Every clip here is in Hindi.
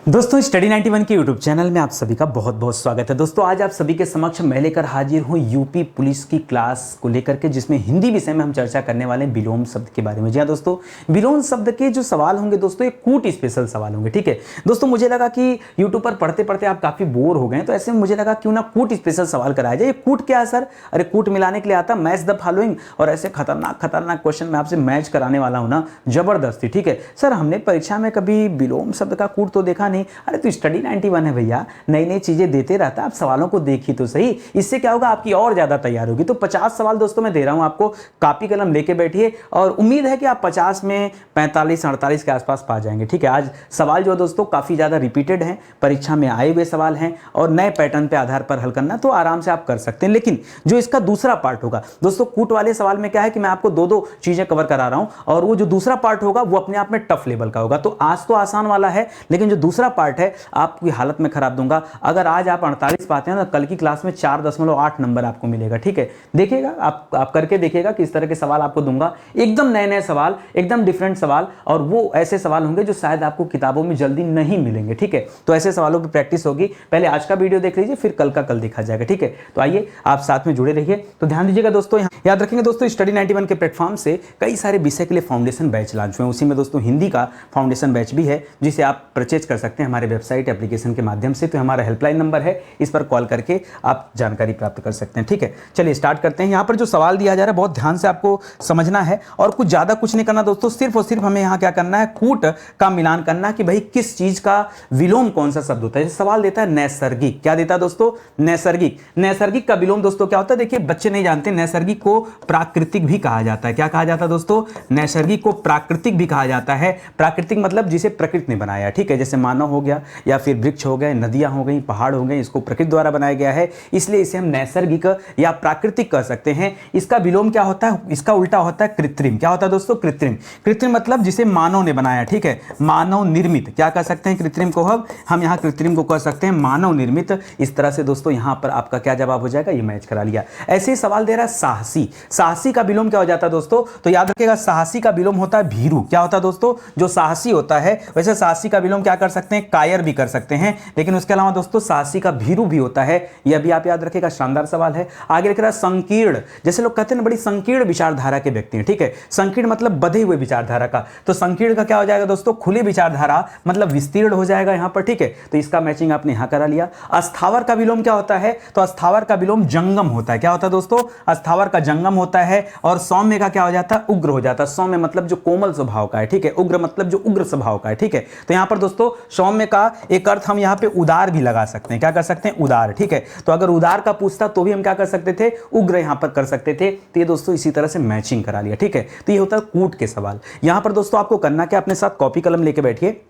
दोस्तों स्टडी 91 के यूट्यूब चैनल में आप सभी का बहुत बहुत स्वागत है। दोस्तों आज आप सभी के समक्ष मैं लेकर हाजिर हूँ यूपी पुलिस की क्लास को लेकर के, जिसमें हिंदी विषय में हम चर्चा करने वाले हैं विलोम शब्द के बारे में। जी हाँ दोस्तों, विलोम शब्द के जो सवाल होंगे दोस्तों ये कूट स्पेशल सवाल होंगे। ठीक है दोस्तों, मुझे लगा कि यूट्यूब पर पढ़ते पढ़ते आप काफ़ी बोर हो गए, तो ऐसे में मुझे लगा क्यों ना कूट स्पेशल सवाल कराया जाए। कूट क्या है सर? अरे कूट मिलाने के लिए आता मैच द फॉलोइंग, और ऐसे खतरनाक खतरनाक क्वेश्चन मैं आपसे मैच कराने वाला हूँ ना, जबरदस्ती। ठीक है सर, हमने परीक्षा में कभी विलोम शब्द का कूट तो देखा नहीं। अरे तो स्टडी 91 है भैया, नई नई चीजें देते रहता है, आप सवालों को देखिए तो सही। इससे क्या होगा, आपकी और ज्यादा तैयार होगी। तो 50 सवाल दोस्तों मैं दे रहा हूं आपको, कॉपी कलम लेके बैठिए और उम्मीद है कि आप 50 में 45-48 के आसपास पा जाएंगे। ठीक है, आज सवाल जो दोस्तों काफी ज्यादा रिपीटेड हैं, परीक्षा में आए हुए सवाल हैं और नए पैटर्न पे आधार पर हल करना, तो आराम से आप कर सकते हैं। लेकिन जो इसका दूसरा पार्ट होगा दोस्तों, कूट वाले सवाल में क्या है कि मैं आपको दो दो चीजें कवर करा रहा हूं, और वो जो दूसरा पार्ट होगा वो अपने आप में टफ लेवल का होगा। तो आज तो आसान वाला है, लेकिन जो दूसरा पार्ट है आपकी हालत में खराब दूंगा। अगर आज आप 48 पाते हैं तो कल की क्लास में 4.8 नंबर आपको मिलेगा। ठीक है, देखिएगा आप करके देखिएगा किस तरह के सवाल आपको दूंगा, एकदम नए नए सवाल, एकदम डिफरेंट सवाल, और वो ऐसे सवाल होंगे जो शायद आपको किताबों में जल्दी नहीं मिलेंगे। ठीक है, तो ऐसे सवालों की प्रैक्टिस होगी। पहले आज का वीडियो देख लीजिए, फिर कल का कल देखा जाएगा। ठीक है, तो आइए आप साथ में जुड़े रहिए। तो ध्यान दीजिएगा दोस्तों, याद रखेंगे दोस्तों, स्टडी 91 के प्लेटफॉर्म से कई सारे विषय के लिए फाउंडेशन बैच लॉन्च हुए हैं। उसी में दोस्तों हिंदी का फाउंडेशन बैच भी है, जिसे आप परचेज कर सकते हैं हमारे वेबसाइट एप्लीकेशन के माध्यम से। तो हमारा हेल्पलाइन नंबर है, इस पर कॉल करके आप जानकारी प्राप्त कर सकते हैं। ठीक है, चलिए स्टार्ट करते हैं। यहाँ पर जो सवाल दिया जा रहा है बहुत ध्यान से आपको समझना है, और कुछ ज़्यादा कुछ नहीं करना दोस्तों, सिर्फ और सिर्फ हमें यहाँ क्या करना है, कूट का मिलान करना कि भाई किस चीज़ का विलोम कौन सा शब्द होता है। सवाल देता है नैसर्गिक, क्या देता है दोस्तों? नैसर्गिक। नैसर्गिक का विलोम दोस्तों क्या होता है? देखिए बच्चे नहीं जानते, नैसर्गिक को प्राकृतिक भी कहा जाता है। क्या कहा जाता है दोस्तों? नैसर्गिक को प्राकृतिक भी कहा जाता है। प्राकृतिक मतलब जिसे प्रकृति ने बनाया। ठीक है, जैसे मानव हो गया, या फिर वृक्ष हो गए, नदियां हो गई, पहाड़ हो गए, इसको प्रकृति द्वारा बनाया गया है, इसलिए इसे हम नैसर्गिक या प्राकृतिक कह सकते हैं। इसका विलोम क्या होता है? इसका उल्टा होता है कृत्रिम। क्या होता है दोस्तों? कृत्रिम। कृत्रिम मतलब जिसे मानव ने बनाया। ठीक है, मानव निर्मित क्या कह सकते हैं कृत्रिम को? हम यहाँ कृत्रिम को कह सकते हैं मानव निर्मित। इस तरह से दोस्तों यहाँ पर आपका क्या जवाब हो जाएगा, ये मैच करा लिया। ऐसे ही सवाल दे रहा है साहसी। साहसी का विलोम क्या हो जाता है दोस्तों? तो याद रखिएगा, साहसी का विलोम होता है भीरू। क्या होता है दोस्तों? जो साहसी होता है, वैसे साहसी का विलोम क्या कर सकते हैं? कायर भी कर सकते हैं। लेकिन उसके अलावा दोस्तों साहसी का भीरू भी होता है, यह भी आप याद रखिएगा। शानदार सवाल है। आगे लिख रहा है संकीर्ण। जैसे लोग कहते हैं बड़ी संकीर्ण विचारधारा के व्यक्ति हैं। ठीक है, संकीर्ण मतलब बधे हुए विचारधारा का, तो संकीर्ण का क्या हो जाएगा दोस्तों? खुली विचारधारा मतलब विस्तीर्ण हो जाएगा यहाँ पर। ठीक है, तो इसका मैचिंग आपने यहाँ करा लिया। अस्थावर का विलोम क्या होता है? तो अस्थावर का विलोम जंगम होता है। क्या होता है दोस्तों? अस्थावर का जंगम होता है। और सौम्य का क्या हो जाता है? उग्र हो जाता है। सौम्य मतलब जो कोमल स्वभाव का है। ठीक है, उग्र मतलब जो उग्र स्वभाव का है। ठीक है, तो यहाँ पर दोस्तों सौम्य का एक अर्थ हम यहाँ पे उदार भी लगा सकते हैं। क्या कर सकते हैं? उदार। ठीक है, तो अगर उदार का पूछता तो भी हम क्या कर सकते थे? उग्र यहां पर कर सकते थे। तो ये दोस्तों इसी तरह से मैचिंग करा लिया। ठीक है, तो ये होता है कूट के सवाल। यहां पर दोस्तों आपको करना क्या, अपने साथ कॉपी कलम लेके बैठिए,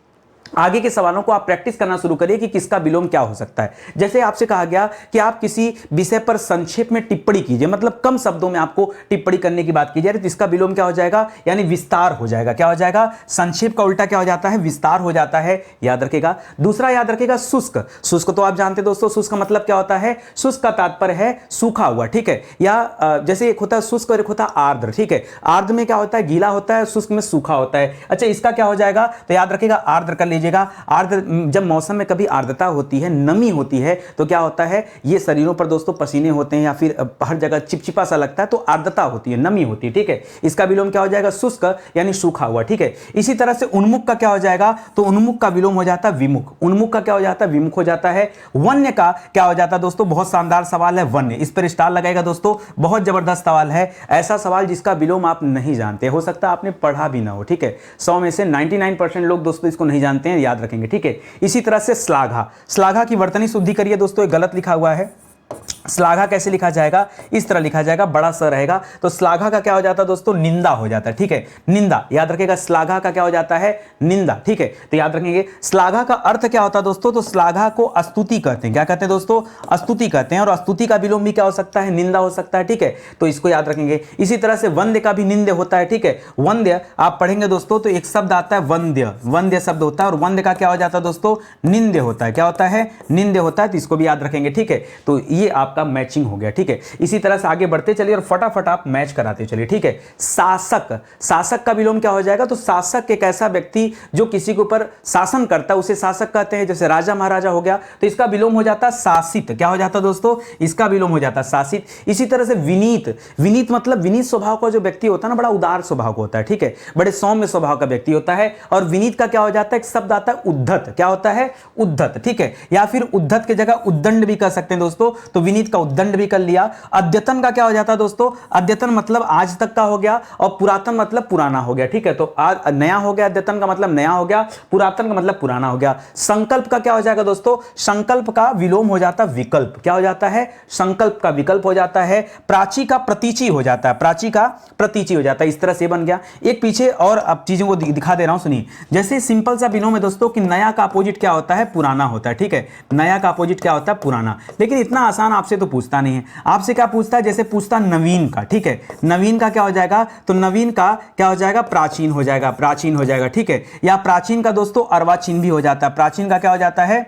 आगे के सवालों को आप प्रैक्टिस करना शुरू करिए कि किसका विलोम क्या हो सकता है। जैसे आपसे कहा गया कि आप किसी विषय पर संक्षेप में टिप्पणी कीजिए, मतलब कम शब्दों में आपको टिप्पणी करने की बात की जाए, तो इसका विलोम क्या हो जाएगा? यानी विस्तार हो जाएगा। क्या हो जाएगा? संक्षेप का उल्टा क्या हो जाता है? विस्तार हो जाता है। याद रखेगा। दूसरा याद रखेगा शुष्क। शुष्क तो आप जानते दोस्तों, शुष्क का मतलब क्या होता है? शुष्क का तात्पर्य है सूखा हुआ। ठीक है, या जैसे एक होता है शुष्क और एक होता है आर्द्र। ठीक है, आर्द्र में क्या होता है? गीला होता है, शुष्क में सूखा होता है। अच्छा, इसका क्या हो जाएगा? तो याद रखेगा आर्द्र कर लीजिएगा। आर्द्र, जब मौसम में कभी आर्द्रता होती है, नमी होती है, तो क्या होता है? ये शरीरों पर दोस्तों पसीने होते हैं, या फिर हर जगह चिपचिपा सा लगता है, तो आर्द्रता होती है, नमी होती है। ठीक है, इसका विलोम क्या हो जाएगा? शुष्क यानी सूखा हुआ। ठीक है, इसी तरह से उन्मुख का क्या हो जाएगा? तो उन्मुख का विलोम हो जाता है विमुख। उन्मुख का क्या हो जाता है? विमुख हो जाता है। वन्य का क्या हो जाता है दोस्तों? बहुत शानदार सवाल है वन्य, इस पर स्टार लगाएगा दोस्तों, बहुत जबरदस्त सवाल है। ऐसा सवाल जिसका विलोम आप नहीं जानते, हो सकता है आपने पढ़ा भी ना हो। ठीक है, 100 में से 99% लोग दोस्तों इसको नहीं जानते हैं, याद रखेंगे। ठीक है, इसी तरह से श्लाघा। श्लाघा की वर्तनी शुद्धि करिए दोस्तों, ये गलत लिखा हुआ है। श्लाघा कैसे लिखा जाएगा? इस तरह लिखा जाएगा, बड़ा स रहेगा। तो श्लाघा का क्या हो जाता है दोस्तों? निंदा हो जाता है। ठीक है, निंदा। याद रखिएगा, श्लाघा का क्या हो जाता है? निंदा। ठीक है, तो याद रखेंगे श्लाघा का अर्थ क्या होता है दोस्तों? तो श्लाघा को स्तुति कहते हैं। क्या कहते हैं दोस्तों? स्तुति कहते हैं। और स्तुति का विलोम भी क्या हो सकता है? निंदा हो सकता है। ठीक है, तो इसको याद रखेंगे। इसी तरह से वंद्य का भी निंद्य होता है। ठीक है, वंद्य आप पढ़ेंगे दोस्तों, तो एक शब्द आता है वंद्य, वंद्य शब्द होता है, और वंद्य का क्या हो जाता है दोस्तों? निंद्य होता है। क्या होता है? निंद्य होता है। तो इसको भी याद रखेंगे। ठीक है, तो ये आप आपका मैचिंग हो गया, ठीक है। इसी तरह से आगे बढ़ते चलिए और फटाफट आप मैच कराते चलिए, ठीक है। शासक, शासक का विलोम क्या हो जाएगा? तो शासक एक ऐसा व्यक्ति जो किसी के ऊपर शासन करता है उसे शासक कहते हैं। जैसे राजा महाराजा हो गया तो इसका विलोम हो जाता है शासित। क्या हो जाता है दोस्तों? इसका विलोम हो जाता है शासित। इसी तरह से विनीत, विनीत मतलब विनीत स्वभाव का जो व्यक्ति होता है ना, बड़ा उदार स्वभाव का होता है, ठीक है, बड़े सौम्य स्वभाव का व्यक्ति होता है। और विनीत का क्या हो जाता है? एक शब्द आता है उद्धत। क्या होता है? उद्धत, ठीक है। या फिर उद्धत की जगह उद्दंड भी कर सकते हैं दोस्तों, तो विनीत का उद्दंड भी कर लिया। अद्यतन का क्या हो जाता है दोस्तों? अद्यतन मतलब आज तक का हो गया और पुरातन मतलब पुराना हो गया, ठीक है। तो आज नया हो गया, अद्यतन का मतलब नया हो गया, पुरातन का मतलब पुराना हो गया। संकल्प का क्या हो जाएगा दोस्तों? संकल्प का विलोम हो जाता है विकल्प। क्या हो जाता है? संकल्प का विकल्प हो जाता है। प्राची का प्रतीचि हो जाता है, प्राची का प्रतीचि हो जाता है। इस तरह से बन गया। एक पीछे और अब चीजों को दिखा दे रहा हूं, सुनिए। जैसे सिंपल सा विलोम है दोस्तों कि नया का अपोजिट क्या होता है? पुराना होता है, ठीक है। नया का अपोजिट क्या होता है? पुराना। लेकिन इतना आसान आपसे तो पूछता नहीं है। आपसे क्या पूछता है? जैसे पूछता नवीन का, ठीक है। नवीन का क्या हो जाएगा? तो नवीन का क्या हो जाएगा? प्राचीन हो जाएगा, प्राचीन हो जाएगा, ठीक है। या प्राचीन का दोस्तों अर्वाचीन भी हो जाता है। प्राचीन का क्या हो जाता है?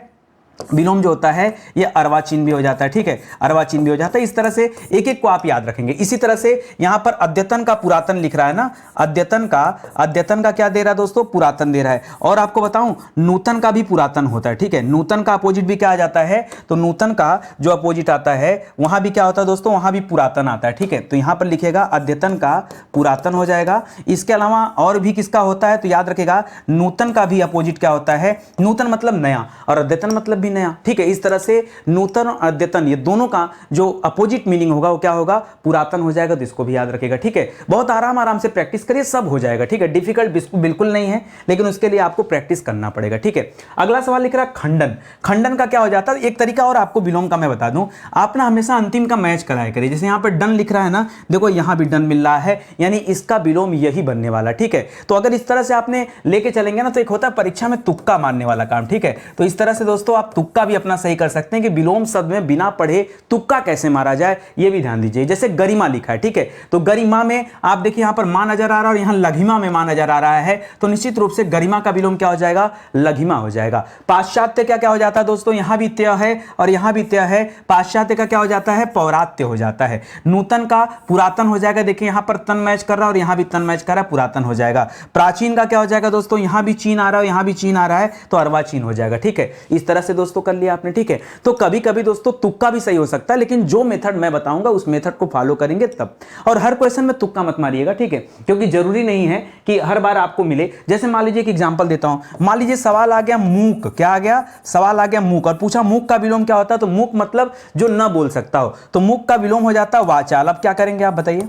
विलोम जो होता है ये अर्वाचीन भी हो जाता है, ठीक है, अर्वाचीन भी हो जाता है। इस तरह से एक एक को आप याद रखेंगे। इसी तरह से यहां पर अद्यतन का पुरातन लिख रहा है ना, अद्यतन का क्या दे रहा है दोस्तों? पुरातन दे रहा है। और आपको बताऊं नूतन का भी पुरातन होता है, ठीक है। नूतन का अपोजिट भी क्या आ जाता है? तो नूतन का जो अपोजिट आता है वहां भी क्या होता है दोस्तों? वहां भी पुरातन आता है, ठीक है। तो यहां पर लिखेगा अद्यतन का पुरातन हो जाएगा। इसके अलावा और भी किसका होता है? तो याद रखेगा नूतन का भी अपोजिट क्या होता है? नूतन मतलब नया और अद्यतन मतलब नया, ठीक है। इस तरह से नूतन और अद्यतन ये दोनों का जो अपोजिट मीनिंग होगा वो क्या होगा? पुरातन हो जाएगा। तो इसको भी याद रखेगा, ठीक है। बहुत आराम से प्रैक्टिस करिए, सब हो जाएगा, ठीक है। डिफिकल्ट बिल्कुल नहीं है, लेकिन उसके लिए आपको प्रैक्टिस करना पड़ेगा, ठीक है। अगला सवाल लिख रहा है खंडन। खंडन का क्या हो जाता है? एक तरीका और आपको विलोम का मैं बता दूं, आप ना हमेशा अंतिम का मैच कराया करिए। जैसे यहां पर डन लिख रहा है ना, देखो यहां भी डन मिल रहा है, यानी इसका विलोम यही बनने वाला, ठीक है। तो अगर इस तरह से आपने लेके चलेंगे ना तो एक होता है परीक्षा में तुक्का मारने वाला काम, ठीक है। तो इस तरह से दोस्तों आप तुक्का भी अपना सही कर सकते हैं कि विलोम शब्द में बिना पढ़े तुक्का कैसे मारा जाए, ये भी ध्यान दीजिए। जैसे गरिमा लिखा है, ठीक है, तो गरिमा में आप देखिए यहां पर मां नजर आ रहा है और यहां लघिमा में मां नजर आ रहा है, तो निश्चित रूप से गरिमा का विलोम क्या हो जाएगा? लघिमा हो जाएगा। पाश्चात्य का क्या हो जाता है दोस्तों? यहां भी त्य है और यहां भी त्य है। पाश्चात्य का क्या हो जाता है? पौरात्य हो जाता है। नूतन का पुरातन हो जाएगा। देखिए यहां पर तन मैच कर रहा है और यहां भी तन मैच कर रहा है, पुरातन हो जाएगा। प्राचीन का क्या हो जाएगा दोस्तों? यहां भी चीन आ रहा है, यहां भी चीन आ रहा है, तो अर्वाचीन हो जाएगा, ठीक है। इस तरह से दोस्तों कर लिया आपने, ठीक है। तो कभी कभी दोस्तों तुक्का भी सही हो सकता है, लेकिन जो मेथड मैं बताऊंगा उस मेथड को फॉलो करेंगे तब। और हर क्वेश्चन में तुक्का मत मारिएगा, ठीक है, क्योंकि जरूरी नहीं है कि हर बार आपको मिले। जैसे मान लीजिए एक एग्जांपल देता हूं, मान लीजिए सवाल आ गया मूक। क्या आ गया? सवाल आ गया मूक और पूछा मूक का विलोम क्या होता है? तो मूक मतलब जो न बोल सकता हो, तो मूक का विलोम हो जाता है वाचाल। अब क्या करेंगे आप बताइए?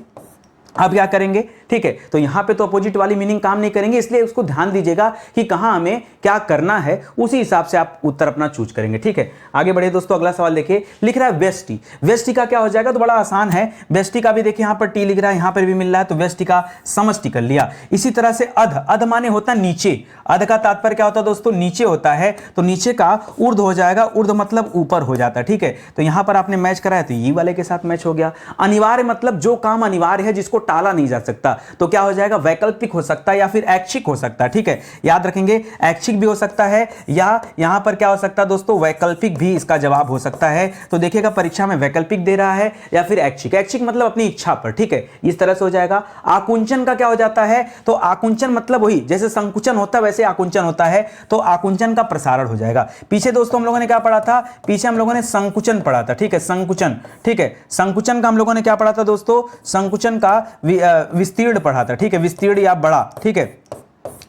अब क्या करेंगे? ठीक है, तो यहां पे तो अपोजिट वाली मीनिंग काम नहीं करेंगे, इसलिए उसको ध्यान दीजिएगा कि कहां हमें क्या करना है, उसी हिसाब से आप उत्तर अपना चूज करेंगे, ठीक है। आगे बढ़े दोस्तों, अगला सवाल देखिए, लिख रहा है वेष्टि। वेष्टि का क्या हो जाएगा? तो बड़ा आसान है। वेष्टि का भी देखिए यहां पर टी लिख रहा है, यहां पर भी मिल रहा है, तो वेष्टि का समष्टि कर लिया। इसी तरह से अध, अध माने होता है नीचे। अध का तात्पर्य क्या होता है दोस्तों? नीचे होता है, तो नीचे का ऊर्ध्व हो जाएगा। ऊर्ध्व मतलब ऊपर हो जाता है, ठीक है। तो यहां पर आपने मैच कराया तो ये वाले के साथ मैच हो गया। अनिवार्य मतलब जो काम अनिवार्य है, जिसको टाला नहीं जा सकता, तो क्या हो जाएगा? वैकल्पिक हो सकता है या फिर ऐच्छिक हो सकता है, ठीक है। याद रखेंगे, ऐच्छिक भी हो सकता है या यहां पर क्या हो सकता है दोस्तों? वैकल्पिक भी इसका जवाब हो सकता है। तो देखिएगा परीक्षा में वैकल्पिक दे रहा है या फिर ऐच्छिक। ऐच्छिक मतलब अपनी इच्छा पर, ठीक है, इस तरह से हो जाएगा। आकुंचन का क्या हो जाता है? तो आकुंचन मतलब वही, जैसे संकुचन होता है वैसे आकुंचन होता है, तो आकुंचन का प्रसारण हो जाएगा। पीछे दोस्तों हम लोगों ने क्या पढ़ा था? पीछे हम लोगों ने संकुचन पढ़ा था, ठीक है, संकुचन, ठीक है। संकुचन का हम लोगों ने क्या पढ़ा था दोस्तों? संकुचन का विस्तीर्ण पढ़ा था, ठीक है, विस्तीर्ण या बड़ा, ठीक है,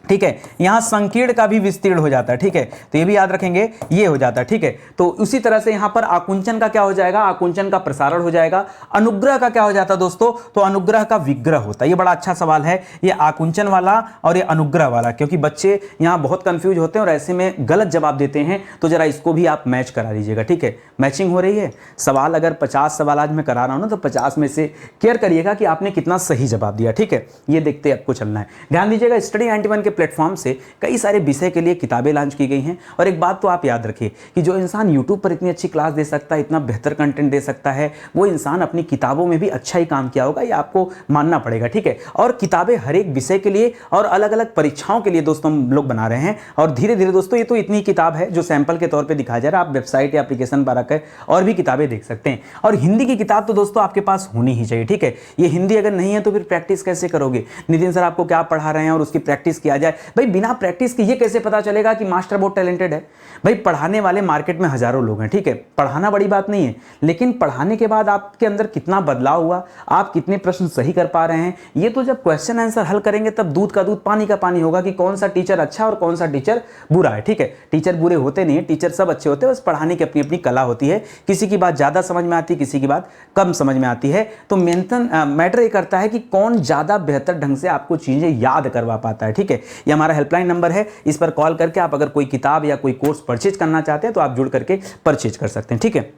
ठीक है। यहां संकीर्ण का भी विस्तीर्ण हो जाता है, ठीक है, तो ये भी याद रखेंगे, ये हो जाता है, ठीक है। तो उसी तरह से यहां पर आकुंचन का क्या हो जाएगा? आकुंचन का प्रसारण हो जाएगा। अनुग्रह का क्या हो जाता है दोस्तों? तो अनुग्रह का विग्रह होता है। ये बड़ा अच्छा सवाल है, ये आकुंचन वाला और ये अनुग्रह वाला, क्योंकि बच्चे यहां बहुत कंफ्यूज होते हैं और ऐसे में गलत जवाब देते हैं, तो जरा इसको भी आप मैच करा लीजिएगा, ठीक है। मैचिंग हो रही है। सवाल अगर 50 सवाल आज मैं करा रहा हूं ना, तो 50 में से केयर करिएगा कि आपने कितना सही जवाब दिया, ठीक है। ये देखते आपको चलना है। ध्यान दीजिएगा, स्टडी 91 के प्लेटफॉर्म से कई सारे विषय के लिए किताबें लॉन्च की गई हैं। और एक बात तो आप याद रखिए कि जो इंसान यूट्यूब पर इतनी अच्छी क्लास दे सकता है, इतना बेहतर कंटेंट दे सकता है, वो इंसान अपनी किताबों में भी अच्छा ही काम किया होगा, ये आपको मानना पड़ेगा, ठीक है। और किताबें हर एक विषय के लिए और अलग अलग परीक्षाओं के लिए दोस्तों हम लोग बना रहे हैं। और धीरे धीरे दोस्तों ये तो इतनी किताब है जो सैंपल के तौर पर दिखाया जा रहा है, आप वेबसाइट या एप्लीकेशन पर आकर और भी किताबें देख सकते हैं। और हिंदी की किताब तो दोस्तों आपके पास होनी ही चाहिए, ठीक है। ये हिंदी अगर नहीं है तो फिर प्रैक्टिस कैसे करोगे? नितिन सर आपको क्या पढ़ा रहे हैं और उसकी प्रैक्टिस किया जाए? भाई बिना प्रैक्टिस के ये कैसे पता चलेगा कि मास्टर बहुत टैलेंटेड है? भाई पढ़ाने वाले मार्केट में हजारों लोग हैं, ठीक है, पढ़ाना बड़ी बात नहीं है, लेकिन पढ़ाने के बाद आपके अंदर कितना बदलाव हुआ, आप कितने प्रश्न सही कर पा रहे हैं, ये तो जब क्वेश्चन आंसर हल करेंगे तब दूध का दूध पानी का पानी होगा कि कौन सा टीचर अच्छा और कौन सा टीचर बुरा है, ठीक है। टीचर बुरे होते नहीं है, टीचर सब अच्छे होते हैं, बस पढ़ाने की अपनी अपनी कला होती है। किसी की बात ज्यादा समझ में आती है, किसी की बात कम समझ में आती है। तो मैटर ये करता है कि कौन ज्यादा बेहतर ढंग से आपको चीजें याद करवा पाता है, ठीक है। ये हमारा हेल्पलाइन नंबर है, इस पर कॉल करके आप अगर कोई किताब या कोई कोर्स परचेज करना चाहते हैं तो आप जुड़ करके परचेज कर सकते हैं, ठीक है।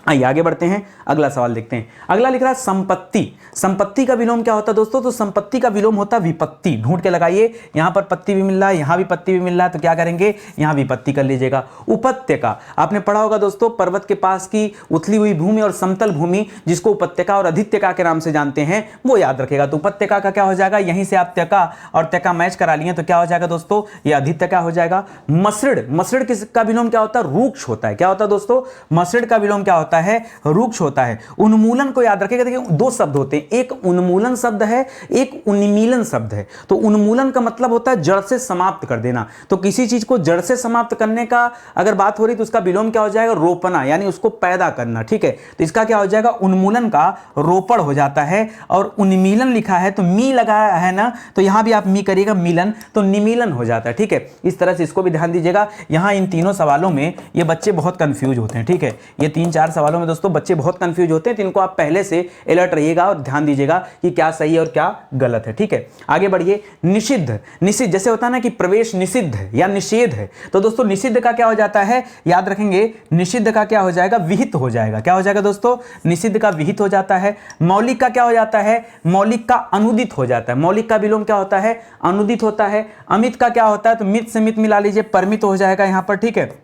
आइए आगे बढ़ते हैं, अगला सवाल देखते हैं। अगला लिख रहा है संपत्ति। संपत्ति का विलोम क्या होता है दोस्तों? तो संपत्ति का विलोम होता है विपत्ति। ढूंढ के लगाइए, यहां पर पत्ती भी मिल रहा है, यहां भी पत्ती भी मिल रहा है, तो क्या करेंगे, यहां विपत्ति कर लीजिएगा। उपत्यका, आपने पढ़ा होगा दोस्तों, पर्वत के पास की उथली हुई भूमि और समतल भूमि जिसको उपत्यका और अधित्यका के नाम से जानते हैं, वो याद रखेगा। तो उपत्यका का क्या हो जाएगा, यहीं से आप त्यका और त्यका मैच करा लिए तो क्या हो जाएगा दोस्तों, ये अधित्यका हो जाएगा। मसृण, मसृण का विलोम क्या होता है, रूक्ष होता है। क्या होता है दोस्तों, मसृण का विलोम क्या होता है, रूक्ष होता है। उन्मूलन को याद रखिएगा, देखिए दो शब्द होते हैं, एक उन्मूलन शब्द है, एक उन्मीलन शब्द है। तो उन्मूलन का मतलब होता है जड़ से समाप्त कर देना। तो किसी चीज को जड़ से समाप्त करने का अगर बात हो रही तो उसका विलोम क्या हो जाएगा, रोपना, यानी उसको पैदा करना, ठीक है। तो इसका क्या हो जाएगा, उन्मूलन का रोपण हो जाता है। और उन्मीलन लिखा है तो मी लगा है ना, तो यहां भी आप मी करिएगा, मिलन, तो निमीलन हो जाता है, ठीक है। इस तरह से इसको भी ध्यान दीजिएगा। यहां इन तीनों सवालों में ये बच्चे बहुत कंफ्यूज होते हैं, ठीक है। ये 3-4 सवालों में दोस्तों बच्चे बहुत कंफ्यूज होते हैं, तो इनको आप पहले से अलर्ट रहिएगा और ध्यान दीजिएगा कि क्या सही है और क्या गलत है, ठीक है। आगे बढ़िए। निषिद्ध, निषिद्ध जैसे होता है ना कि प्रवेश निषिद्ध है या निषेध है, तो दोस्तों निषिद्ध का क्या हो जाता है, याद रखेंगे, निषिद्ध का क्या हो जाएगा, विहित हो जाएगा। क्या हो जाएगा दोस्तों, निषिद्ध का विहित हो जाता है। मौलिक का क्या हो जाता है, मौलिक का अनुदित हो जाता है। मौलिक का विलोम क्या होता है, अनुदित होता है। अमित का क्या होता है, तो मित से मित मिला लीजिए, परमित हो जाएगा यहां पर, ठीक है,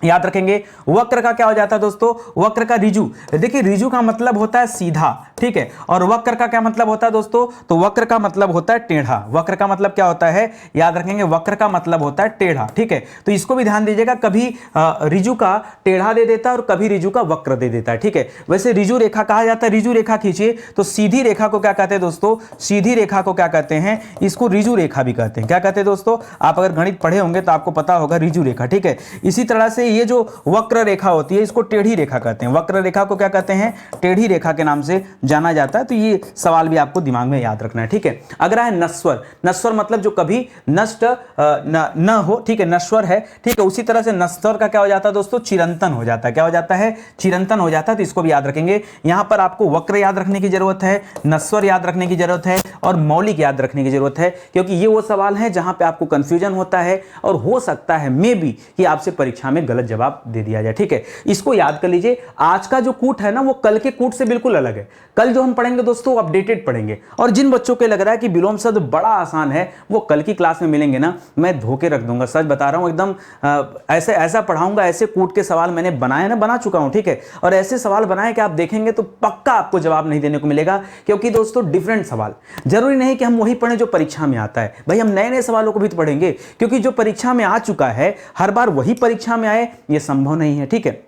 याद रखेंगे। वक्र का क्या हो जाता है दोस्तों, वक्र का रिजु। देखिए रिजु का मतलब होता है सीधा, ठीक है, और वक्र का क्या मतलब होता है दोस्तों, तो वक्र का मतलब होता है टेढ़ा। वक्र का मतलब क्या होता है, याद रखेंगे, वक्र का मतलब होता है टेढ़ा, ठीक है। तो इसको भी ध्यान दीजिएगा, कभी रिजु का टेढ़ा दे देता है और कभी रिजु का वक्र दे देता है, ठीक है। वैसे रिजु रेखा कहा जाता है, रिजु रेखा खींचिए तो सीधी रेखा को क्या कहते हैं दोस्तों, सीधी रेखा को क्या कहते हैं, इसको रिजु रेखा भी कहते हैं। क्या कहते हैं दोस्तों, आप अगर गणित पढ़े होंगे तो आपको पता होगा, रिजु रेखा, ठीक है। इसी तरह से ये जो वक्र रेखा होती है इसको टेढ़ी रेखा कहते हैं। वक्र रेखा को क्या कहते हैं, टेढ़ी रेखा के नाम से जाना जाता है। तो ये सवाल भी आपको दिमाग में याद रखना है, ठीक है। अगला है नश्वर। नश्वर मतलब जो कभी नष्ट न हो, ठीक है, नश्वर है, ठीक है। उसी तरह से नश्वर का क्या हो जाता है दोस्तों, चिरंतन हो जाता है। क्या हो जाता है, चिरंतन हो जाता है। तो इसको भी याद रखेंगे। यहां पर आपको वक्र याद रखने की जरूरत है, नश्वर याद रखने की जरूरत है और मौलिक याद रखने की जरूरत है, क्योंकि ये वो सवाल है जहां पे आपको कंफ्यूजन होता है और हो सकता है मे बी कि आपसे परीक्षा में गलत जवाब दे दिया जाए, ठीक है। इसको याद कर लीजिए। आज का जो कूट है ना वो कल के कूट से बिल्कुल अलग है। कल जो हम पढ़ेंगे दोस्तों अपडेटेड पढ़ेंगे, और जिन बच्चों को लग रहा है कि विलोम शब्द बड़ा आसान है वो कल की क्लास में मिलेंगे ना, मैं धोखे रख दूंगा, सच बता रहा हूं, एकदम ऐसा पढ़ाऊंगा, ऐसे कूट के सवाल मैंने बनाए ना, बना चुका हूं, ठीक है। और ऐसे सवाल बनाए कि आप देखेंगे तो पक्का आपको जवाब नहीं देने को मिलेगा, क्योंकि दोस्तों डिफरेंट सवाल, जरूरी नहीं कि हम वही पढ़ें जो परीक्षा में आता है। भाई हम नए नए सवालों को भी तो पढ़ेंगे, क्योंकि जो परीक्षा में आ चुका है हर बार वही परीक्षा में आए ये संभव नहीं है, ठीक है।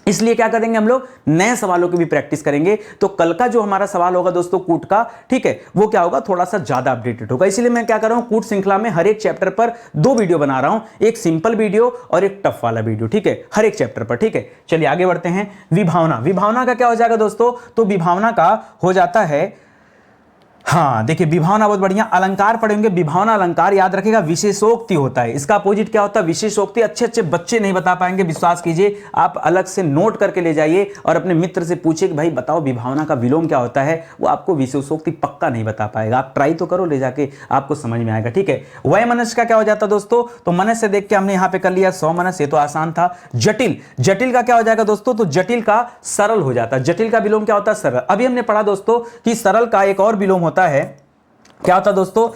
इसलिए क्या करेंगे हम लोग, नए सवालों की भी प्रैक्टिस करेंगे। तो कल का जो हमारा सवाल होगा दोस्तों कूट का, ठीक है, वो क्या होगा, थोड़ा सा ज्यादा अपडेटेड होगा। इसलिए मैं क्या कर रहा हूं, कूट श्रृंखला में हर एक चैप्टर पर 2 वीडियो बना रहा हूं, एक सिंपल वीडियो और एक टफ वाला वीडियो, ठीक है, हर एक चैप्टर पर, ठीक है। चलिए आगे बढ़ते हैं। विभावना, विभावना का क्या हो जाएगा दोस्तों, तो विभावना का हो जाता है, हाँ देखिए विभावना बहुत बढ़िया। अलंकार पढ़ेंगे, विभावना अलंकार याद रखेगा, विशेषोक्ति होता है। इसका अपोजिट क्या होता है, विशेषोक्ति। अच्छे अच्छे बच्चे नहीं बता पाएंगे, विश्वास कीजिए, आप अलग से नोट करके ले जाइए और अपने मित्र से पूछिए कि भाई बताओ विभावना का विलोम क्या होता है, वो आपको विशेषोक्ति पक्का नहीं बता पाएगा। आप ट्राई तो करो, ले जाके आपको समझ में आएगा, ठीक है। वय मनुष्य का क्या हो जाता है दोस्तों, तो मनुष्य से देख के हमने यहां पे कर लिया 100 मनुष्य, ये तो आसान था। जटिल, जटिल का क्या हो जाएगा दोस्तों, तो जटिल का सरल हो जाता है। जटिल का विलोम क्या होता है, सरल। अभी हमने पढ़ा दोस्तों कि सरल का एक और विलोम होता है, क्या होता दोस्तों,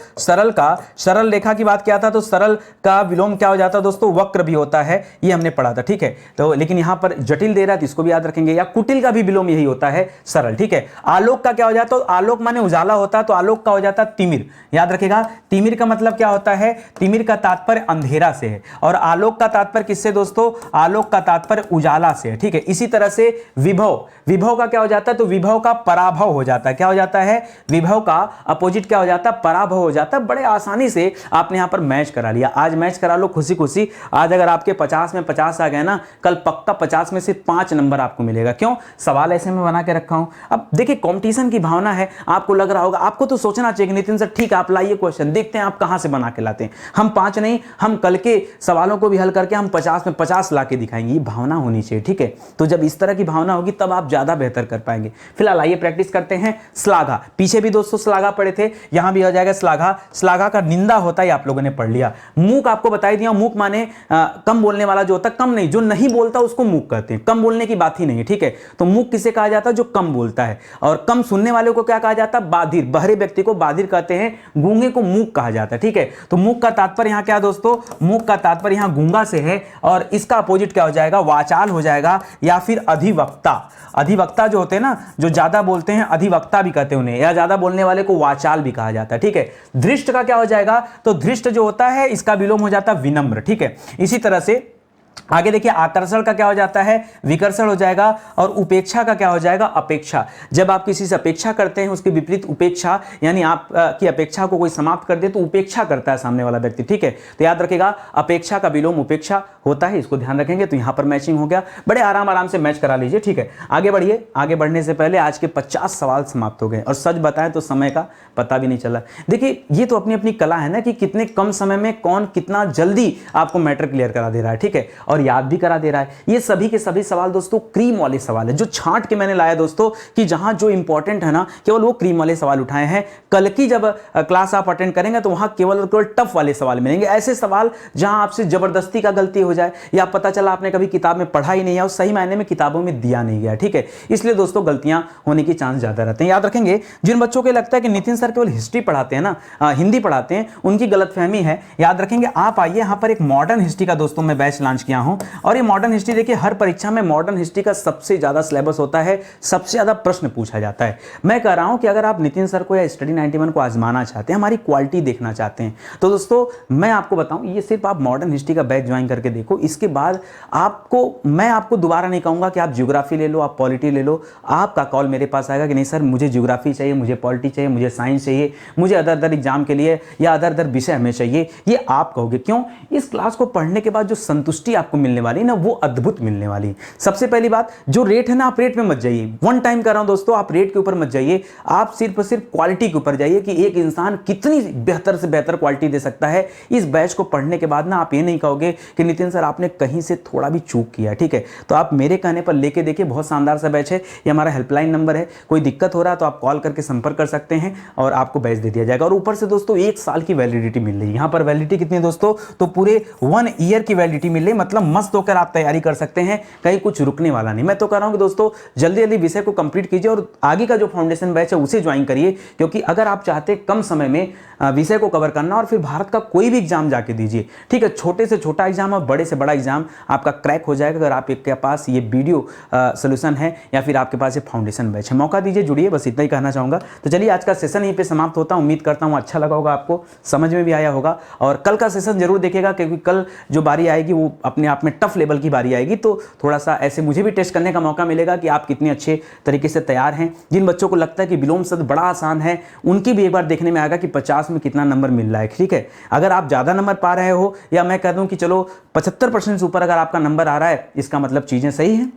सरल रेखा की बात किया था, तो सरल का विलोम क्या हो जाता है दोस्तों, वक्र भी होता है, ये हमने पढ़ा था, ठीक है। तो लेकिन यहां पर जटिल दे रहा है तो इसको भी याद रखेंगे, या कुटिल का भी विलोम यही होता है, सरल, ठीक है। आलोक का क्या हो जाता है, आलोक माने उजाला होता है, तो आलोक का हो जाता है तिमिर, याद रखेगा। तिमिर का मतलब क्या होता है, तिमिर का तात्पर्य अंधेरा से है, और आलोक का तात्पर्य किससे दोस्तों, आलोक का तात्पर्य उजाला से है, ठीक है। इसी तरह से विभव का क्या हो जाता है, तो विभव का पराभव हो जाता है, क्या हो जाता है, विभव का अपोजिट क्या हो जाता है, पराभव हो जाता है। बड़े आसानी से आपने यहां पर मैच करा लिया, आज मैच करा लो खुशी खुशी। आज अगर आपके 50 में 50 आ गए ना, कल पक्का 50 में से 5 नंबर आपको मिलेगा। क्यों, सवाल ऐसे में बना के रखा हूं। अब देखिए कंपटीशन की भावना है, आपको लग रहा होगा, आपको तो सोचना चाहिए नितिन सर ठीक है आप लाइए क्वेश्चन, देखते हैं आप कहां से बना के लाते हैं। हम 5 नहीं, हम कल के सवालों को भी हल करके हम 50 में 50 ला के दिखाएंगे, ये भावना होनी चाहिए, ठीक है। तो जब इस तरह की भावना होगी तब आप ज्यादा बेहतर कर पाएंगे। फिलहाल आइए प्रैक्टिस करते हैं। श्लाघा, पीछे भी दोस्तों श्लाघा पढ़े थे, यहां भी हो जाएगा श्लाघा। श्लाघा का निंदा होता है, आप लोगों ने पढ़ लिया। मूक आपको बताई दिया, मूक माने कम बोलने वाला जो होता है, कम नहीं, जो नहीं बोलता उसको मूक कहते हैं, कम बोलने की बात ही नहीं है, ठीक है। तो मूक किसे कहा जाता है, जो कम बोलता है। और कम सुनने वाले को क्या कहा जाता है, बाधिर, बहरे व्यक्ति को बाधिर कहते हैं, गूंगे को मूक कहा जाता है, ठीक है। तो मूक का तात्पर्य यहां क्या दोस्तों, मूक का तात्पर्य यहां गूंगा से है, और इसका अपोजिट क्या हो जाएगा, वाचाल हो जाएगा, या फिर अधिवक्ता। अधिवक्ता जो होते हैं ना, जो ज्यादा बोलते हैं, अधिवक्ता भी कहते हैं उन्हें, या ज्यादा बोलने वाले को वाचाल भी कहा जाता है, ठीक है। धृष्ट का क्या हो जाएगा, तो धृष्ट जो होता है इसका विलोम हो जाता है विनम्र, ठीक है। इसी तरह से आगे देखिए, आकर्षण का क्या हो जाता है, विकर्षण हो जाएगा, और उपेक्षा का क्या हो जाएगा, अपेक्षा। जब आप किसी से अपेक्षा करते हैं, उसके विपरीत उपेक्षा, यानी आप की अपेक्षा को कोई समाप्त कर दे तो उपेक्षा करता है सामने वाला व्यक्ति, ठीक है। तो याद रखेगा, अपेक्षा का विलोम उपेक्षा होता है, इसको ध्यान रखेंगे। तो यहां पर मैचिंग हो गया, बड़े आराम से मैच करा लीजिए, ठीक है। आगे बढ़िए, आगे बढ़ने से पहले आज के 50 सवाल समाप्त हो गए, और सच बताएं तो समय का पता भी नहीं चला। देखिए ये तो अपनी अपनी कला है ना, कि कितने कम समय में कौन कितना जल्दी आपको मैटर क्लियर करा दे रहा है, ठीक है, और याद भी करा दे रहा है। ये सभी के सभी सवाल दोस्तों क्रीम वाले सवाल है, जो छांट के मैंने लाया दोस्तों, कि जहां जो इंपॉर्टेंट है ना, केवल वो क्रीम वाले सवाल उठाए हैं। कल की जब क्लास आप अटेंड करेंगे तो वहां केवल और केवल टफ वाले सवाल मिलेंगे, ऐसे सवाल जहां आपसे जबरदस्ती का गलती हो जाए, या पता चला आपने कभी किताब में पढ़ा ही नहीं है और सही मायने में किताबों में दिया नहीं गया, ठीक है। इसलिए दोस्तों गलतियां होने की चांस ज्यादा रहते हैं। याद रखेंगे, जिन बच्चों को लगता है कि नितिन सर केवल हिस्ट्री पढ़ाते हैं ना, हिंदी पढ़ाते हैं, उनकी गलतफहमी है। याद रखेंगे, आप आइए, यहां पर एक मॉडर्न हिस्ट्री का दोस्तों मैं बैच लॉन्च किया हूं, और ये मॉडर्न हिस्ट्री देखिए, हर परीक्षा में मॉडर्न हिस्ट्री का सबसे ज्यादा सिलेबस होता है, सबसे ज्यादा प्रश्न पूछा जाता है। मैं कह रहा हूं कि अगर आप नितिन सर को या स्टडी 91 को आजमाना चाहते हैं, हमारी क्वालिटी देखना चाहते हैं, तो दोस्तों मैं आपको बताऊं, ये सिर्फ आप मॉडर्न हिस्ट्री का बैच ज्वाइन करके देखो। इसके बाद मैं आपको दोबारा नहीं कहूंगा कि आप ज्योग्राफी ले लो, आप पॉलिटी ले लो। आपका कॉल मेरे पास आएगा कि नहीं सर मुझे ज्योग्राफी चाहिए, मुझे पॉलिटी चाहिए, मुझे साइंस चाहिए, मुझे अदर एग्जाम के लिए या अदर विषय हमें चाहिए। ये आप कहोगे। क्यों? इस क्लास को पढ़ने के बाद जो संतुष्टि आपको मिलने वाली है ना, वो अद्भुत मिलने वाली। सबसे पहली बात, जो रेट है ना, आप रेट में मत जाइए। वन टाइम कर रहा हूं दोस्तों, आप रेट के ऊपर मत जाइए, आप सिर्फ क्वालिटी के ऊपर जाइए कि एक इंसान कितनी बेहतर से बेहतर क्वालिटी दे सकता है। इस बैच को पढ़ने के बाद ना आप ये नहीं कहोगे कि नितिन सर आपने कहीं से थोड़ा भी चूक किया, ठीक है। तो आप मेरे कहने पर लेके देखिए, बहुत शानदार सा बैच है। ये हमारा हेल्पलाइन नंबर है, कोई दिक्कत हो रहा है तो आप कॉल करके संपर्क कर सकते हैं और आपको बैच दे दिया जाएगा। और ऊपर से दोस्तों 1 साल की वैलिडिटी मिल रही है। यहाँ पर वैलिडिटी कितनी है दोस्तों? तो पूरे 1 ईयर की वैलिडिटी मिल रही है, मतलब मस्त होकर आप तैयारी कर सकते हैं, कहीं कुछ रुकने वाला नहीं। मैं तो कह रहा हूं कि दोस्तों जल्दी जल्दी विषय को कंप्लीट कीजिए और आगे का जो फाउंडेशन बैच है उसे ज्वाइन करिए, क्योंकि अगर आप चाहते कम समय में विषय को कवर करना और फिर भारत का कोई भी एग्जाम जाके दीजिए, ठीक है। छोटे से छोटा एग्जाम और बड़े से बड़ा एग्जाम आपका क्रैक हो जाएगा अगर आपके पास ये वीडियो सोल्यूशन है या फिर आपके पास ये फाउंडेशन बैच है। मौका दीजिए, जुड़िए, बस इतना ही कहना चाहूंगा। तो चलिए आज का सेशन यहीं पे समाप्त होता है। उम्मीद करता हूं अच्छा लगा होगा, आपको समझ में भी आया होगा। और कल का सेशन जरूर देखिएगा, क्योंकि कल जो बारी आएगी वो अपने आप में टफ लेवल की बारी आएगी। तो थोड़ा सा ऐसे मुझे भी टेस्ट करने का मौका मिलेगा कि आप कितने अच्छे तरीके से तैयार हैं। जिन बच्चों को लगता है कि विलोम शब्द बड़ा आसान है, उनकी भी एक बार देखने में आएगा कि 50 में कितना नंबर मिल रहा है, ठीक है। अगर आप ज़्यादा नंबर पा रहे हो, या मैं कह दूं कि चलो 75% से ऊपर अगर आपका नंबर आ रहा है, इसका मतलब चीज़ें सही हैं।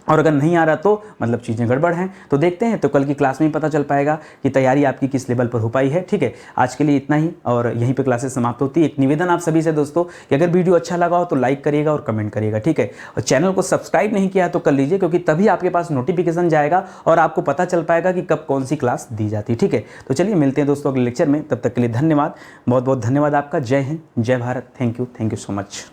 और अगर नहीं आ रहा तो मतलब चीज़ें गड़बड़ हैं। तो देखते हैं, तो कल की क्लास में ही पता चल पाएगा कि तैयारी आपकी किस लेवल पर हो पाई है, ठीक है। आज के लिए इतना ही, और यहीं पे क्लासेस समाप्त होती है। एक निवेदन आप सभी से दोस्तों कि अगर वीडियो अच्छा लगा हो तो लाइक करिएगा और कमेंट करिएगा, ठीक है। और चैनल को सब्सक्राइब नहीं किया तो कर लीजिए, क्योंकि तभी आपके पास नोटिफिकेशन जाएगा और आपको पता चल पाएगा कि कब कौन सी क्लास दी जाती है, ठीक है। तो चलिए मिलते हैं दोस्तों अगले लेक्चर में, तब तक के लिए धन्यवाद, बहुत बहुत धन्यवाद आपका। जय हिंद, जय Bharat, thank you so much.